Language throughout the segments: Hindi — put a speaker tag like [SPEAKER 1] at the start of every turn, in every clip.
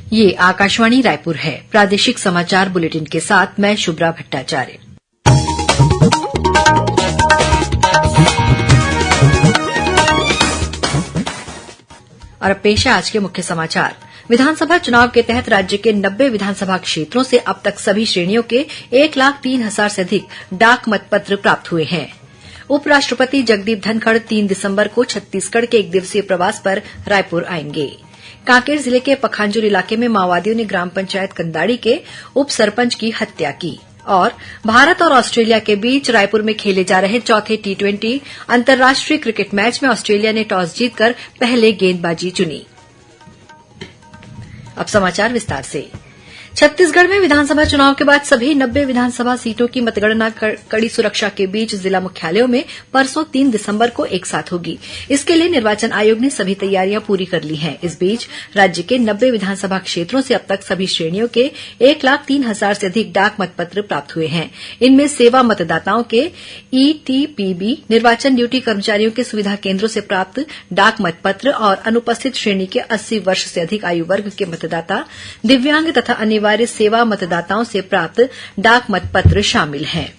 [SPEAKER 1] ये आकाशवाणी रायपुर है। प्रादेशिक समाचार बुलेटिन के साथ मैं शुभ्रा भट्टाचार्य। और अब पेश है आज के मुख्य समाचार। विधानसभा चुनाव के तहत राज्य के 90 विधानसभा क्षेत्रों से अब तक सभी श्रेणियों के 1,03,000 से अधिक डाक मतपत्र प्राप्त हुए हैं। उपराष्ट्रपति जगदीप धनखड़ 3 दिसंबर को छत्तीसगढ़ के एक दिवसीय प्रवास पर रायपुर आएंगे। कांकेर जिले के पखांजूर इलाके में माओवादियों ने ग्राम पंचायत कंदाड़ी के उप सरपंच की हत्या की। और भारत और ऑस्ट्रेलिया के बीच रायपुर में खेले जा रहे चौथे T20 अंतर्राष्ट्रीय क्रिकेट मैच में ऑस्ट्रेलिया ने टॉस जीतकर पहले गेंदबाजी चुनी। अब समाचार विस्तार से। छत्तीसगढ़ में विधानसभा चुनाव के बाद सभी 90 विधानसभा सीटों की मतगणना कड़ी सुरक्षा के बीच जिला मुख्यालयों में परसों 3 दिसंबर को एक साथ होगी। इसके लिए निर्वाचन आयोग ने सभी तैयारियां पूरी कर ली हैं। इस बीच राज्य के 90 विधानसभा क्षेत्रों से अब तक सभी श्रेणियों के 1,03,000 से अधिक डाक मतपत्र प्राप्त हुए हैं। इनमें सेवा मतदाताओं के ETPB, निर्वाचन ड्यूटी कर्मचारियों के सुविधा केन्द्रों से प्राप्त डाक मतपत्र और अनुपस्थित श्रेणी के 80 वर्ष से अधिक आयु वर्ग के मतदाता, दिव्यांग तथा अनिवार्य सेवा मतदाताओं से प्राप्त डाक मतपत्र शामिल हैं।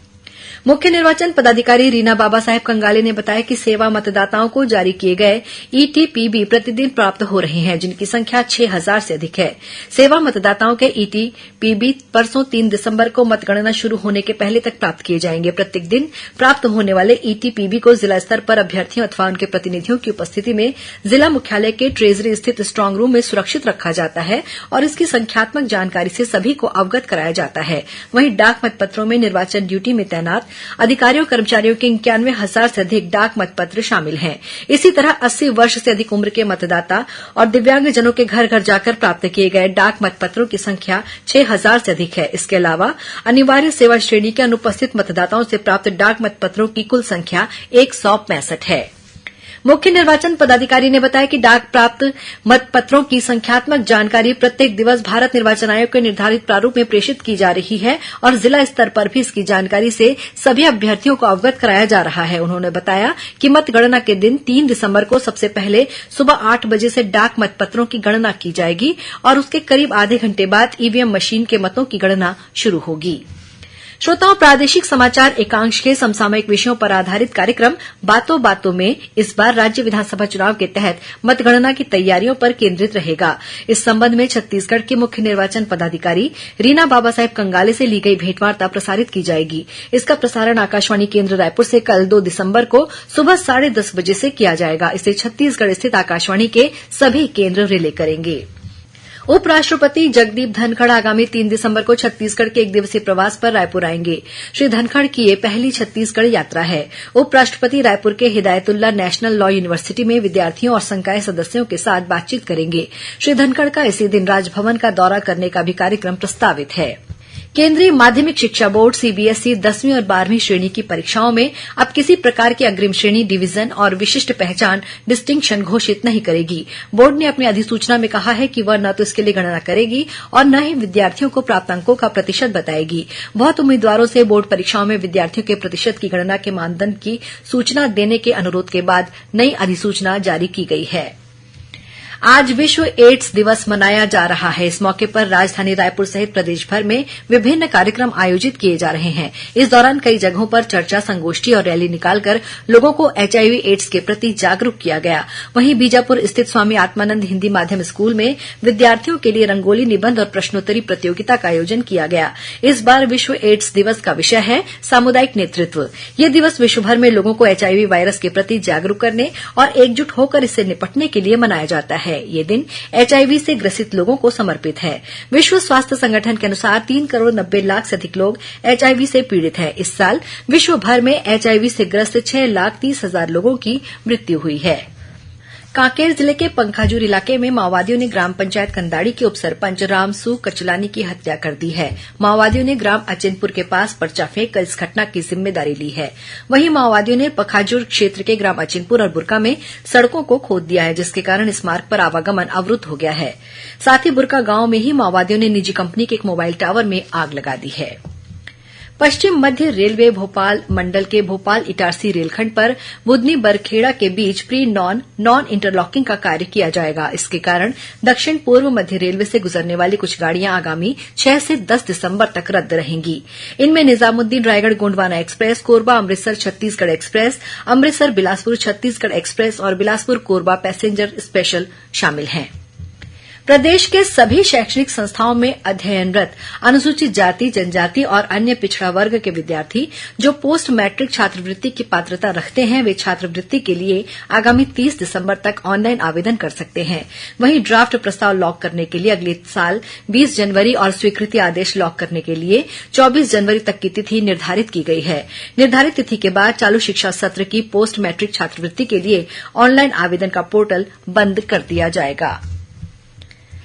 [SPEAKER 1] मुख्य निर्वाचन पदाधिकारी रीना बाबा साहेब कंगाले ने बताया कि सेवा मतदाताओं को जारी किए गए ETPB प्रतिदिन प्राप्त हो रहे हैं, जिनकी संख्या 6,000 से अधिक है। सेवा मतदाताओं के ETPB परसों 3 दिसंबर को मतगणना शुरू होने के पहले तक प्राप्त किए जाएंगे। प्रत्येक दिन प्राप्त होने वाले ETPB को जिला स्तर पर अभ्यर्थियों अथवा उनके प्रतिनिधियों की उपस्थिति में जिला मुख्यालय के ट्रेजरी स्थित स्ट्रांग रूम में सुरक्षित रखा जाता है और इसकी संख्यात्मक जानकारी से सभी को अवगत कराया जाता है। वहीं डाक मतपत्रों में निर्वाचन ड्यूटी में तैनात अधिकारियों कर्मचारियों के 91,000 से अधिक डाक मतपत्र शामिल हैं। इसी तरह 80 वर्ष से अधिक उम्र के मतदाता और दिव्यांगजनों के घर घर जाकर प्राप्त किए गए डाक मतपत्रों की संख्या 6,000 से अधिक है। इसके अलावा अनिवार्य सेवा श्रेणी के अनुपस्थित मतदाताओं से प्राप्त डाक मतपत्रों की कुल संख्या 165 है। मुख्य निर्वाचन पदाधिकारी ने बताया कि डाक प्राप्त मतपत्रों की संख्यात्मक जानकारी प्रत्येक दिवस भारत निर्वाचन आयोग के निर्धारित प्रारूप में प्रेषित की जा रही है और जिला स्तर पर भी इसकी जानकारी से सभी अभ्यर्थियों को अवगत कराया जा रहा है। उन्होंने बताया कि मतगणना के दिन 3 दिसंबर को सबसे पहले सुबह 8 बजे से डाक मतपत्रों की गणना की जाएगी और उसके करीब आधे घंटे बाद EVM मशीन के मतों की गणना शुरू होगी। श्रोताओं, प्रादेशिक समाचार एकांश के समसामयिक विषयों पर आधारित कार्यक्रम बातों बातों में इस बार राज्य विधानसभा चुनाव के तहत मतगणना की तैयारियों पर केंद्रित रहेगा। इस संबंध में छत्तीसगढ़ के मुख्य निर्वाचन पदाधिकारी रीना बाबा साहेब कंगाले से ली गई भेंटवार्ता प्रसारित की जाएगी। इसका प्रसारण आकाशवाणी केंद्र रायपुर से कल 2 दिसंबर को सुबह 10:30 बजे से किया जाएगा। इसे छत्तीसगढ़ स्थित आकाशवाणी के सभी केंद्र रिले करेंगे। उपराष्ट्रपति जगदीप धनखड़ आगामी 3 दिसंबर को छत्तीसगढ़ के एक दिवसीय प्रवास पर रायपुर आएंगे। श्री धनखड़ की यह पहली छत्तीसगढ़ यात्रा है। उपराष्ट्रपति रायपुर के हिदायतुल्ला नेशनल लॉ यूनिवर्सिटी में विद्यार्थियों और संकाय सदस्यों के साथ बातचीत करेंगे। श्री धनखड़ का इसी दिन राजभवन का दौरा करने का भी कार्यक्रम प्रस्तावित है। केंद्रीय माध्यमिक शिक्षा बोर्ड CBSE 10वीं और 12वीं श्रेणी की परीक्षाओं में अब किसी प्रकार की अग्रिम श्रेणी, डिवीजन और विशिष्ट पहचान डिस्टिंक्शन घोषित नहीं करेगी। बोर्ड ने अपनी अधिसूचना में कहा है कि वह न तो इसके लिए गणना करेगी और न ही विद्यार्थियों को प्राप्त अंकों का प्रतिशत बताएगी। बहुत उम्मीदवारों से बोर्ड परीक्षाओं में विद्यार्थियों के प्रतिशत की गणना के मानदंड की सूचना देने के अनुरोध के बाद नई अधिसूचना जारी की गई है। आज विश्व एड्स दिवस मनाया जा रहा है। इस मौके पर राजधानी रायपुर सहित प्रदेश भर में विभिन्न कार्यक्रम आयोजित किए जा रहे हैं। इस दौरान कई जगहों पर चर्चा, संगोष्ठी और रैली निकालकर लोगों को HIV एड्स के प्रति जागरूक किया गया। वहीं बीजापुर स्थित स्वामी आत्मानंद हिंदी माध्यम स्कूल में विद्यार्थियों के लिए रंगोली, निबंध और प्रश्नोत्तरी प्रतियोगिता का आयोजन किया गया। इस बार विश्व एड्स दिवस का विषय है सामुदायिक नेतृत्व। यह दिवस विश्वभर में लोगों को HIV वायरस के प्रति जागरूक करने और एकजुट होकर इससे निपटने के लिए मनाया जाता है। ये दिन HIV से ग्रसित लोगों को समर्पित है। विश्व स्वास्थ्य संगठन के अनुसार 3 करोड़ 90 लाख से अधिक लोग HIV से पीड़ित हैं। इस साल विश्व भर में HIV से ग्रस्त 6,30,000 लोगों की मृत्यु हुई है। कांकेर जिले के पंखाजूर इलाके में माओवादियों ने ग्राम पंचायत कंदाड़ी के उपसरपंच रामसू कचलानी की हत्या कर दी है। माओवादियों ने ग्राम अचिनपुर के पास पर्चा फेंककर इस घटना की जिम्मेदारी ली है। वहीं माओवादियों ने पखाजूर क्षेत्र के ग्राम अचिनपुर और बुरका में सड़कों को खोद दिया है, जिसके कारण इस मार्ग पर आवागमन अवरुद्ध हो गया है। साथ ही बुरका गांव में ही माओवादियों ने निजी कंपनी के एक मोबाइल टावर में आग लगा दी है। पश्चिम मध्य रेलवे भोपाल मंडल के भोपाल इटारसी रेलखंड पर बुदनी बरखेड़ा के बीच प्री नॉन इंटरलॉकिंग का कार्य किया जाएगा। इसके कारण दक्षिण पूर्व मध्य रेलवे से गुजरने वाली कुछ गाड़ियां आगामी 6 से 10 दिसंबर तक रद्द रहेंगी। इनमें Nizamuddin Raigarh Gondwana express, Korba Amritsar Chhattisgarh express, Amritsar Bilaspur Chhattisgarh express और बिलासपुर कोरबा पैसेंजर स्पेशल शामिल हैं। प्रदेश के सभी शैक्षणिक संस्थाओं में अध्ययनरत अनुसूचित जाति, जनजाति और अन्य पिछड़ा वर्ग के विद्यार्थी जो पोस्ट मैट्रिक छात्रवृत्ति की पात्रता रखते हैं, वे छात्रवृत्ति के लिए आगामी 30 दिसंबर तक ऑनलाइन आवेदन कर सकते हैं। वहीं ड्राफ्ट प्रस्ताव लॉक करने के लिए अगले साल 20 जनवरी और स्वीकृति आदेश लॉक करने के लिए 24 जनवरी तक की तिथि निर्धारित की गई है। निर्धारित तिथि के बाद चालू शिक्षा सत्र की पोस्ट मैट्रिक छात्रवृत्ति के लिए ऑनलाइन आवेदन का पोर्टल बंद कर दिया जाएगा।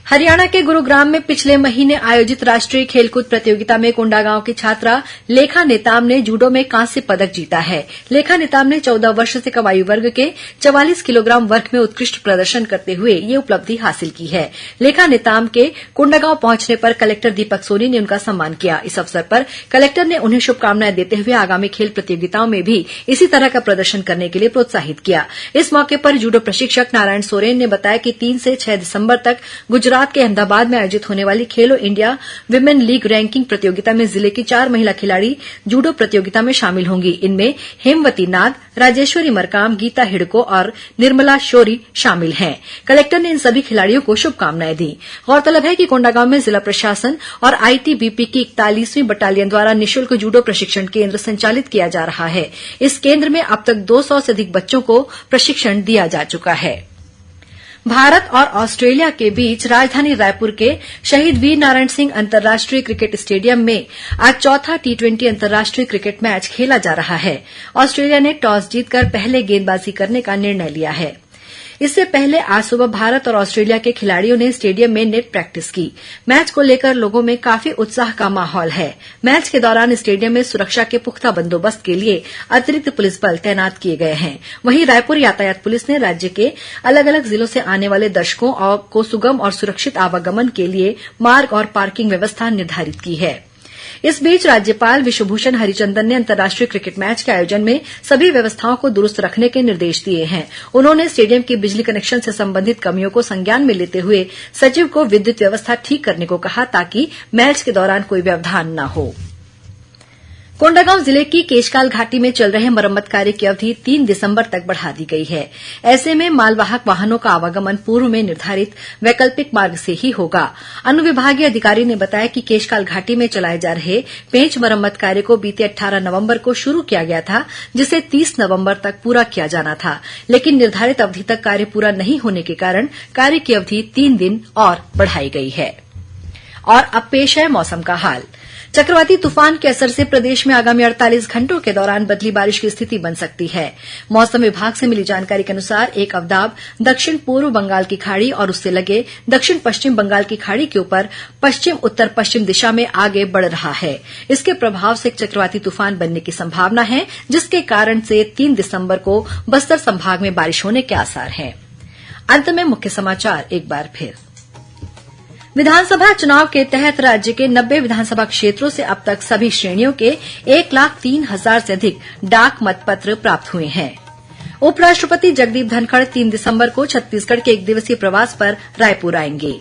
[SPEAKER 1] हरियाणा के गुरुग्राम में पिछले महीने आयोजित राष्ट्रीय खेलकूद प्रतियोगिता में कोंडागांव की छात्रा लेखा नेताम ने जूडो में कांस्य पदक जीता है। लेखा नेताम ने 14 वर्ष से कम आयु वर्ग के 44 किलोग्राम वर्ग में उत्कृष्ट प्रदर्शन करते हुए ये उपलब्धि हासिल की है। लेखा नेताम के कोंडागांव पहुंचने पर कलेक्टर दीपक सोनी ने उनका सम्मान किया। इस अवसर पर कलेक्टर ने उन्हें शुभकामनाएं देते हुए आगामी खेल प्रतियोगिताओं में भी इसी तरह का प्रदर्शन करने के लिए प्रोत्साहित किया। इस मौके पर जूडो प्रशिक्षक नारायण सोरेन ने बताया कि 3 से 6 दिसंबर तक गुजरात के अहमदाबाद में आयोजित होने वाली खेलो इंडिया विमेन लीग रैंकिंग प्रतियोगिता में जिले की 4 महिला खिलाड़ी जूडो प्रतियोगिता में शामिल होंगी। इनमें हेमवती नाग, राजेश्वरी मरकाम, गीता हिड़को और निर्मला शोरी शामिल हैं। कलेक्टर ने इन सभी खिलाड़ियों को शुभकामनाएं दी। गौरतलब है कि कोंडागांव में जिला प्रशासन और आईटीबीपी की 41वीं बटालियन द्वारा निःशुल्क जूडो प्रशिक्षण केंद्र संचालित किया जा रहा है। इस केंद्र में अब तक 200 से अधिक बच्चों को प्रशिक्षण दिया जा चुका है। भारत और ऑस्ट्रेलिया के बीच राजधानी रायपुर के शहीद वीर नारायण सिंह अंतर्राष्ट्रीय क्रिकेट स्टेडियम में आज चौथा टी20 अंतर्राष्ट्रीय क्रिकेट मैच खेला जा रहा है। ऑस्ट्रेलिया ने टॉस जीतकर पहले गेंदबाजी करने का निर्णय लिया है। इससे पहले आज सुबह भारत और ऑस्ट्रेलिया के खिलाड़ियों ने स्टेडियम में नेट प्रैक्टिस की। मैच को लेकर लोगों में काफी उत्साह का माहौल है। मैच के दौरान स्टेडियम में सुरक्षा के पुख्ता बंदोबस्त के लिए अतिरिक्त पुलिस बल तैनात किए गए हैं। वहीं रायपुर यातायात पुलिस ने राज्य के अलग अलग जिलों से आने वाले दर्शकों को सुगम और सुरक्षित आवागमन के लिए मार्ग और पार्किंग व्यवस्था निर्धारित की है। इस बीच राज्यपाल विश्वभूषण हरिचंदन ने अंतर्राष्ट्रीय क्रिकेट मैच के आयोजन में सभी व्यवस्थाओं को दुरुस्त रखने के निर्देश दिए हैं। उन्होंने स्टेडियम की बिजली कनेक्शन से संबंधित कमियों को संज्ञान में लेते हुए सचिव को विद्युत व्यवस्था ठीक करने को कहा ताकि मैच के दौरान कोई व्यवधान न हो। कोंडागांव जिले की केशकाल घाटी में चल रहे मरम्मत कार्य की अवधि 3 दिसंबर तक बढ़ा दी गई है। ऐसे में मालवाहक वाहनों का आवागमन पूर्व में निर्धारित वैकल्पिक मार्ग से ही होगा। अनुविभागीय अधिकारी ने बताया कि केशकाल घाटी में चलाए जा रहे पेंच मरम्मत कार्य को बीते 18 नवंबर को शुरू किया गया था, जिसे 30 नवंबर तक पूरा किया जाना था, लेकिन निर्धारित अवधि तक कार्य पूरा नहीं होने के कारण कार्य की अवधि 3 दिन और बढ़ाई गई है। और अब पेश है मौसम का हाल। चक्रवाती तूफान के असर से प्रदेश में आगामी 48 घंटों के दौरान बदली बारिश की स्थिति बन सकती है। मौसम विभाग से मिली जानकारी के अनुसार एक अवदाब दक्षिण पूर्व बंगाल की खाड़ी और उससे लगे दक्षिण पश्चिम बंगाल की खाड़ी के ऊपर पश्चिम उत्तर पश्चिम दिशा में आगे बढ़ रहा है। इसके प्रभाव से एक चक्रवाती तूफान बनने की संभावना है, जिसके कारण से 3 दिसंबर को बस्तर संभाग में बारिश होने के आसार हैं। अंत में मुख्य समाचार एक बार फिर। विधानसभा चुनाव के तहत राज्य के 90 विधानसभा क्षेत्रों से अब तक सभी श्रेणियों के 1,03,000 से अधिक डाक मतपत्र प्राप्त हुए हैं। उपराष्ट्रपति जगदीप धनखड़ 3 दिसंबर को छत्तीसगढ़ के 1 दिवसीय प्रवास पर रायपुर आएंगे।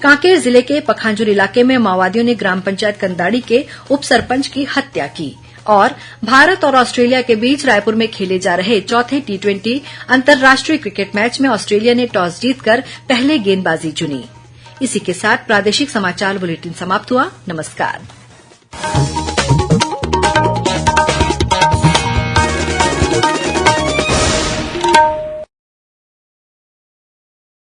[SPEAKER 1] कांकेर जिले के पखांजूर इलाके में माओवादियों ने ग्राम पंचायत कंदाड़ी के उप सरपंच की हत्या की। और भारत और ऑस्ट्रेलिया के बीच रायपुर में खेले जा रहे चौथे टी20 अंतर्राष्ट्रीय क्रिकेट मैच में ऑस्ट्रेलिया ने टॉस जीतकर पहले गेंदबाजी चुनी। इसी के साथ प्रादेशिक समाचार बुलेटिन समाप्त हुआ। नमस्कार।